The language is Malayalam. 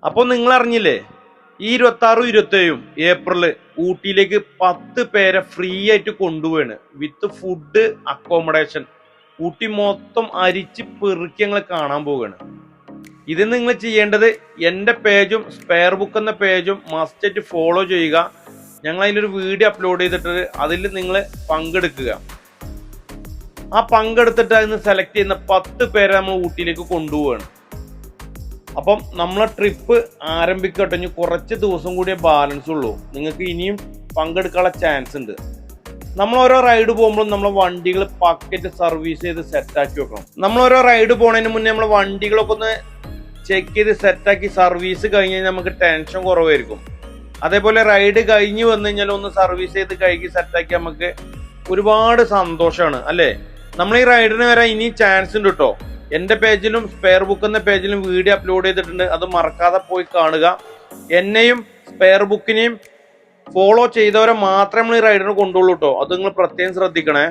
അപ്പൊ നിങ്ങൾ അറിഞ്ഞില്ലേ, ഈ 26-27 ഏപ്രില് ഊട്ടിയിലേക്ക് 10 പേരെ ഫ്രീ ആയിട്ട് കൊണ്ടുപോവാണ് വിത്ത് ഫുഡ് അക്കോമഡേഷൻ. ഊട്ടി മൊത്തം അരിച്ച് പെറുക്കി ഞങ്ങൾ കാണാൻ പോവുകയാണ്. ഇത് നിങ്ങൾ ചെയ്യേണ്ടത് എൻ്റെ പേജും സ്പെയർ ബുക്ക് എന്ന പേജും മസ്റ്റായിട്ട് ഫോളോ ചെയ്യുക. ഞങ്ങൾ അതിലൊരു വീഡിയോ അപ്ലോഡ് ചെയ്തിട്ട് അതിൽ നിങ്ങൾ പങ്കെടുക്കുക. ആ പങ്കെടുത്തിട്ട് അതിന് സെലക്ട് ചെയ്യുന്ന 10 പേരെ നമ്മൾ ഊട്ടിയിലേക്ക് കൊണ്ടുപോവുകയാണ്. അപ്പം നമ്മളെ ട്രിപ്പ് ആരംഭിക്കട്ടെ. ഇനി കുറച്ച് ദിവസം കൂടിയേ ബാലൻസ് ഉള്ളൂ. നിങ്ങൾക്ക് ഇനിയും പങ്കെടുക്കാനുള്ള ചാൻസ് ഉണ്ട്. നമ്മൾ ഓരോ റൈഡ് പോകുമ്പോഴും നമ്മളെ വണ്ടികൾ പക്കറ്റ് സർവീസ് ചെയ്ത് സെറ്റാക്കി വെക്കണം. നമ്മൾ ഓരോ റൈഡ് പോണതിന് മുന്നേ നമ്മളെ വണ്ടികളൊക്കെ ഒന്ന് ചെക്ക് ചെയ്ത് സെറ്റാക്കി സർവീസ് കഴിഞ്ഞ് കഴിഞ്ഞാൽ നമുക്ക് ടെൻഷൻ കുറവായിരിക്കും. അതേപോലെ റൈഡ് കഴിഞ്ഞ് വന്നു കഴിഞ്ഞാൽ ഒന്ന് സർവീസ് ചെയ്ത് കഴുകി സെറ്റാക്കി നമുക്ക് ഒരുപാട് സന്തോഷമാണ് അല്ലേ. നമ്മൾ ഈ റൈഡിന് വരാൻ ഇനി ചാൻസ് ഉണ്ട് കേട്ടോ. എൻ്റെ പേജിലും സ്പെയർ ബുക്ക് എന്ന പേജിലും വീഡിയോ അപ്ലോഡ് ചെയ്തിട്ടുണ്ട്. അത് മറക്കാതെ പോയി കാണുക. എന്നെയും സ്പെയർ ബുക്കിനെയും ഫോളോ ചെയ്തവരെ മാത്രമേ നമ്മൾ ഈ റൈഡിന് കൊണ്ടുള്ളൂ കേട്ടോ. അത് നിങ്ങൾ പ്രത്യേകം ശ്രദ്ധിക്കണേ.